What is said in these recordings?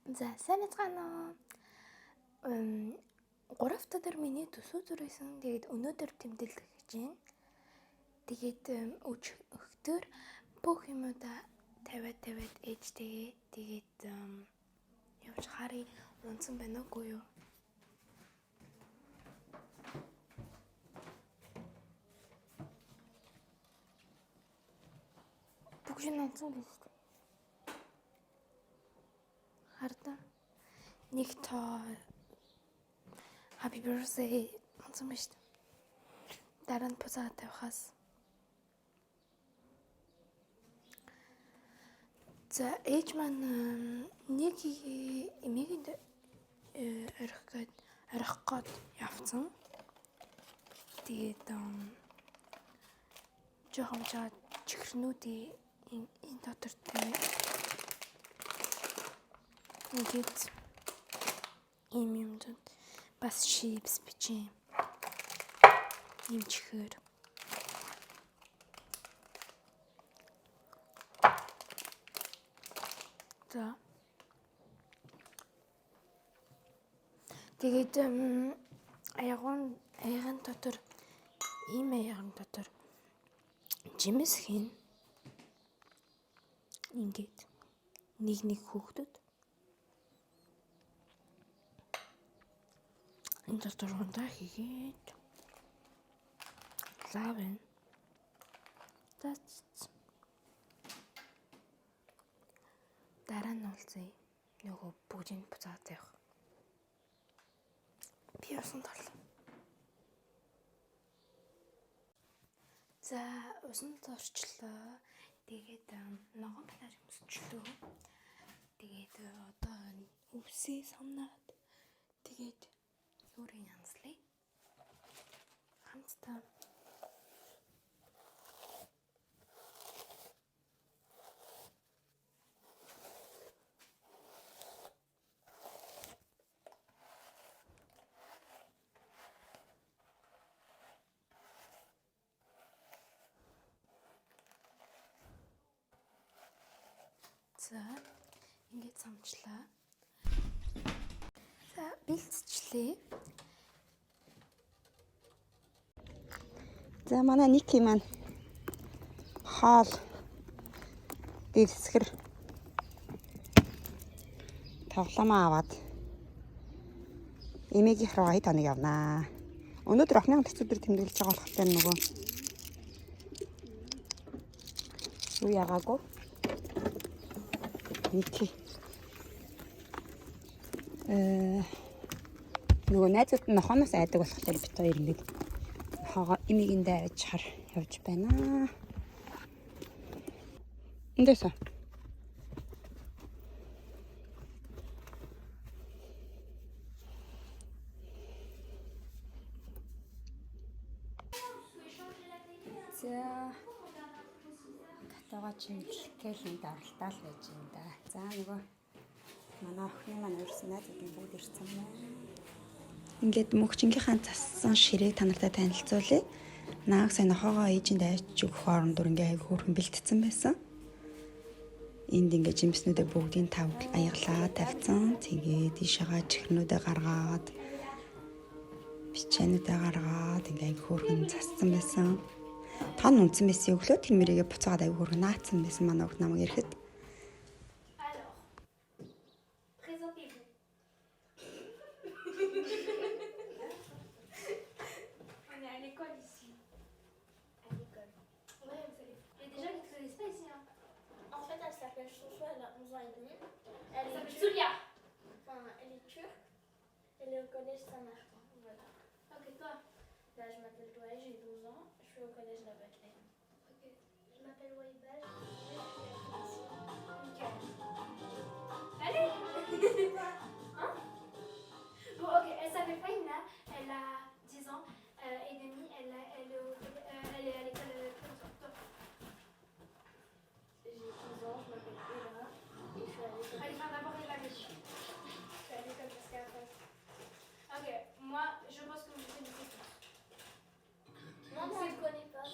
За сайн байна уу? 3 өдөр миний төсөө зүрхсэн. Тэгээд өнөөдөр тэмдэглэх гэж байна. Тэгээд өчигдөр бүх юмудаа тавиад ээжтэйгээ тэгээд явж харъя. Унсан байна уугүй юу? Бүх юм унсан байна шүү дээ. Хардаа. Нэг тоо Happy birthday унсан байна шүү дээ. Дараа нь буцаа тавихаас. За ээж маань нэг эмээгэнд орхих гээд явцсан. Тэгээд жоохон жаад чихрнүүдийн энэ дотор тийм ингээд юмд бас шипс бичээ. Ийм чихэр. За. Тэгээд аяган дотор жимс хийн. Ингээд нэг хүүхдүүд энэ дотор ундаа хийгээд лавэн. Дараа нь уулзъя. Нөгөө бүгдийг буцаад тавих. Би усан торлоо. За усан зорчлоо. Тэгээд ногоон плаж өмсчлөө. Тэгээд одоо өвсөө самнаад тэгээд юурын янзлаа. Хамтдаа за ингээд самчлаа. За бэлтжлээ. За манай Ники маань хоол дэвсгэр тоглоомоо аваад эмээгийнх рүү хэд хоног явнаа. Өнөөдөр охины төсөө өдөр тэмдэглэж байгаа болохтой нөгөө юу ягаагүй. Ники нөгөө найзууд нь нохоноос айдаг болохоор бит хоёр ингээд эмээгэндээ авч хар явж байна. Эндэсэ. За катагаа чимгэлтэл энд оролтаал байж юм да. За нөгөө манай охин маань өрсөн найзууд бүгд ирсэн байна. Ингээд мөгчингийнхаа зассан ширээг та нартай танилцуулъя. Нааг сайн нохоогоо ээжинд авч өгөх орондор ингээ айгүй хөөрхөн бэлтцсэн байсан. Энд ингээ жимснүүдээ бүгдийг аяглаа тавьсан. Тэгээд ийшээгаа чихрнүүдээ гаргаад бичээнүүдээ гаргаад ингээ айгүй хөөрхөн зассан байсан. Тон унтсан байсан өглөө тэр мэрийгээ буцаагаад айгүй хөөрхөн наацсан байсан манай охин намайг ирэхэд. Elle est au collège Saint-Martin. Voilà. Ok, toi? Là, je m'appelle Doaï, j'ai 12 ans. Je suis au collège La Baclaine. Ok. Je m'appelle Waïba, je suis à Nickel. Allez. Hein? Bon, ok. Elle s'appelle Faïna. Elle a 10 ans et demi. Elle est à l'école de toi. J'ai 12 ans, je m'appelle Ella. Et je suis à l'école. Allez, enfin, d'abord Ella, je suis à l'école Pascal Face. Ok, moi je pense que vous connaissez tous. Moi je ne connais pas.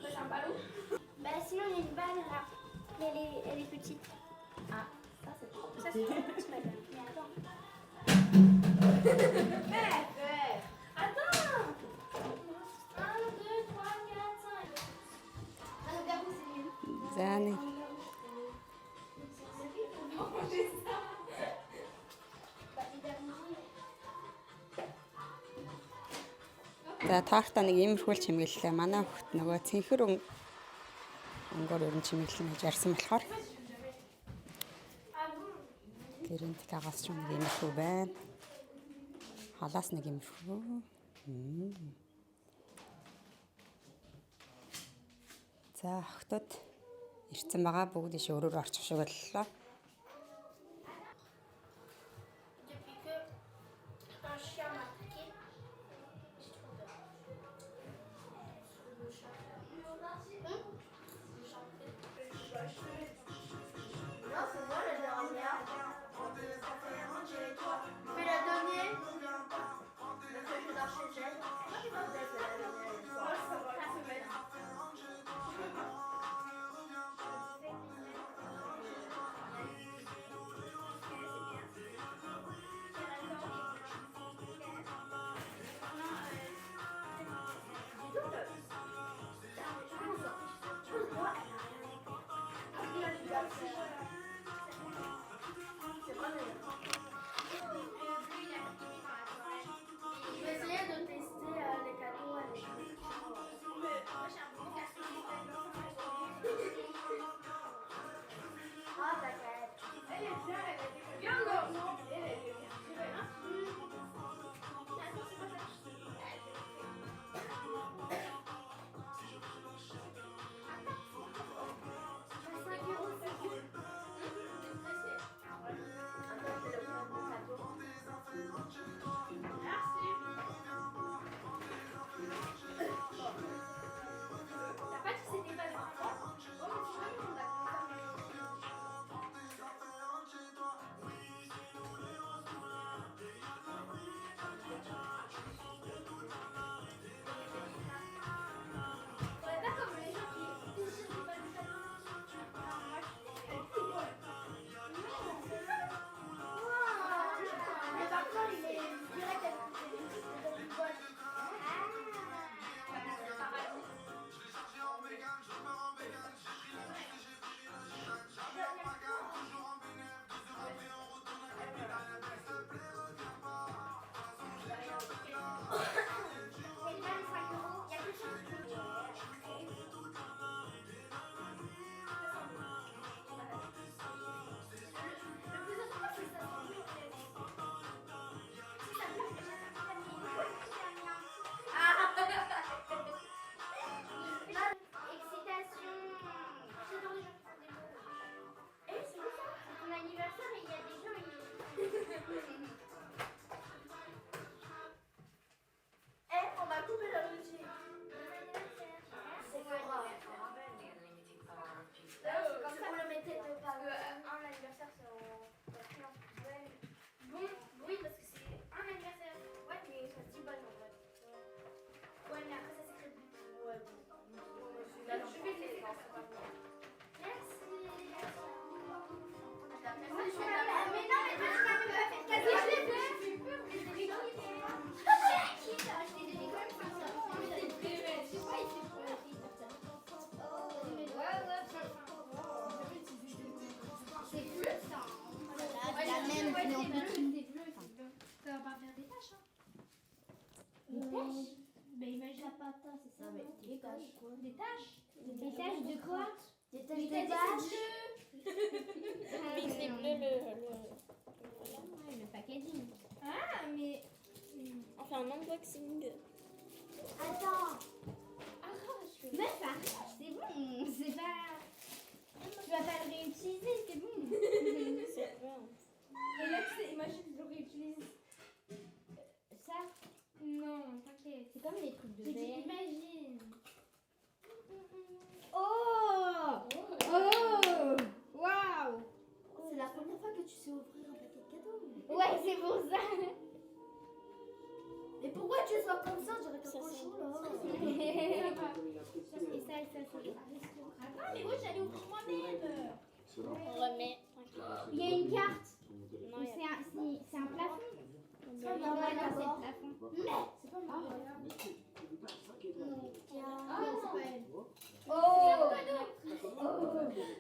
C'est un ballon. Bah sinon il y a une balle là. Mais elle est petite. Ah, ça c'est trop. Ça c'est trop petit madame. Mais attends. Attends. 1, 2, 3, 4, 5. Ah, regarde, c'est nul. زاني За таарта нэг иймэрхүүл чимэглэлээ манай хүүхд нөгөө цэнхэр өнгөөр өрн чимэглэл гэж ярьсан болохоор гэрэнт кагаас ч нэг иймэрхүү байна. Халаас нэг иймэрхүү. За охтод ирсэн байгаа бүгд иш өөрөөр орчих шиг боллоо. Depuis que un chien m'a attaqué, j'ai trop peur. Le chat. Le chat. Non, c'est moi la dernière. Mais la dernière, le fait que dans chez elle, moi je pense que c'est la dernière. Moi, ça va. La semaine. Je vais essayer de tester les cadeaux avec lui. Moi j'ai un bon casque. Ah, t'inquiète. Elle est bien, elle est bien. Non, elle est bien. Mais imagine pas ça, c'est ça. Des taches. Des taches. Des taches de quoi? Des taches de taches. Mais c'est bleu le packaging. Ah, mais. Enfin, un unboxing. Attends. Arrache. Meuf, arrache, c'est bon. C'est pas. Tu vas pas le réutiliser, c'est bon. C'est bon. Et là, tu sais, imagine, je le réutilise. Ça? Non, t'inquiète. C'est comme les trucs de verre. Imagine. Oh! Oh! Waouh! C'est la première fois que tu sais ouvrir un paquet de cadeaux. Ouais, c'est pour ça. que ce soit comme ça, on dirait que c'est cochon là. Et ça, elle fait ça. Ah, mais moi j'allais ouvrir moi-même. On remet. Il y a une carte. Non, il y a- C'est un plafond. Non, Non, non, c'est le plafond. Mais c'est pas moi.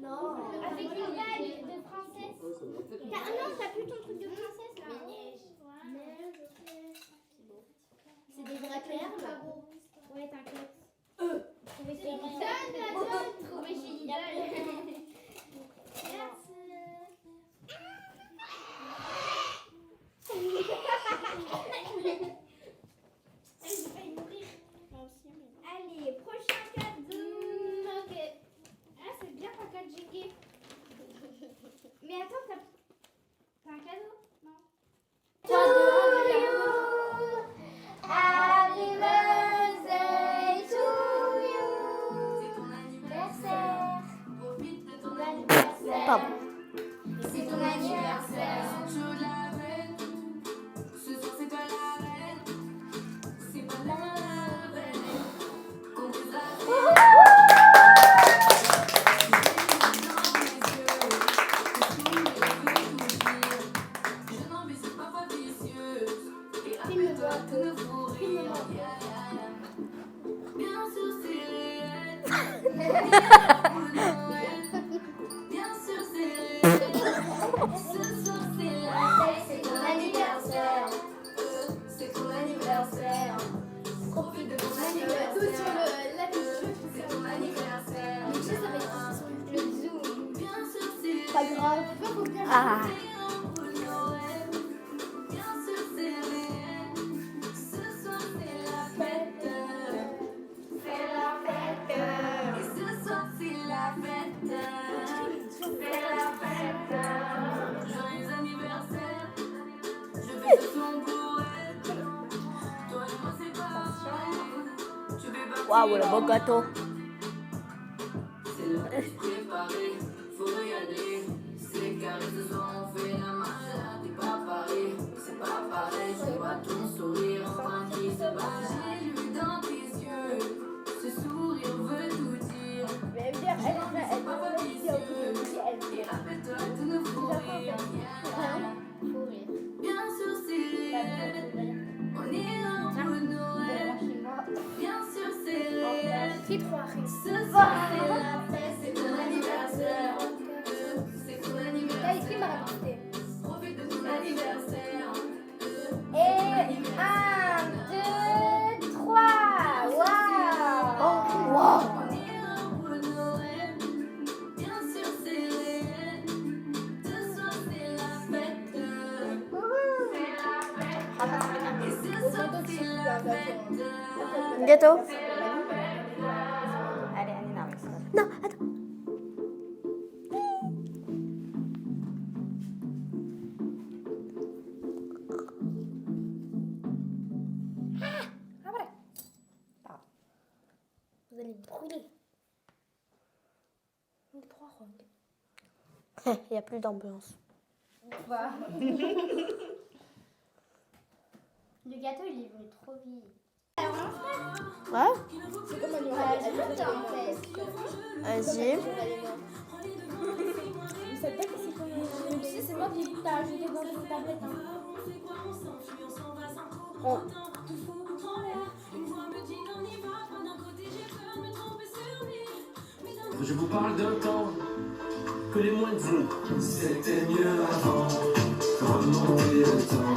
Non. Avec une bague de princesse. Non, t'as plus ton truc de princesse là. Neige, ok. C'est des vraies perles. Ouais, t'inquiète. Trouver chez Lidl. Trouver chez Lidl. Merci. J'ai failli mourir. Moi aussi, mais non. Allez, prochain cadeau. Ok. Ah, c'est bien un 4 GG. Mais attends, t'as un cadeau? Non. Happy birthday to you. C'est ton anniversaire. Profite de ton anniversaire. Pardon. C'est ton anniversaire. Ce soir c'est toi la reine. C'est pas la reine. Qu'on vous a je n'embusque pas vicieuse. Et appelle-toi de nouveau rire. Bien sûr c'est réel. Bien sûr c'est réel. Ce soir c'est la fête. C'est ton anniversaire. C'est ton anniversaire. Profite de ton anniversaire. C'est ton anniversaire. Le zoom. Bien sûr c'est Pas grave. Ah. bien sûr c'est réel. Ce soir c'est la fête. C'est la fête. Et ce soir c'est la fête. C'est la fête. Joyeux anniversaire. Je fais ce son pour elle. Toi et moi c'est pareil. Tu fais partie Waouh, le beau gâteau. C'est l'heure de se préparer, faut y aller. C'est carré ce soir, on fait la marche. T'es pas pareil, c'est pas pareil. Je vois ton sourire enfin qui se bat. J'ai lu dans tes yeux, ce sourire veut tout dire. C'est pas vicieux. Et rappelle-toi de nous courir. Bien sûr c'est réel, on ira pour Noël. Bien sûr c'est réel. Ce soir c'est la fête, c'est ton anniversaire. C'est ton anniversaire. Profite de ton anniversaire. Et 1, 2, 3. Waouh. On ira pour Noël. Bien sûr c'est réel. Ce soir c'est la fête. C'est la fête. Et ce soir c'est la fête. Gâteau. Allez, allez, non, mais c'est pas- Non, attends. Vous allez brûler. Il n'y a plus d'ambiance. Le gâteau, il est venu trop vite. Ouais. C'est comme un nuage. Vas-y. Ça te dit que c'est comme un... Tu sais, c'est moi qui t'ai ajouté dans une tablette. Oh. Je vous parle d'un temps que les moins de vous. C'était mieux avant, remonter le temps.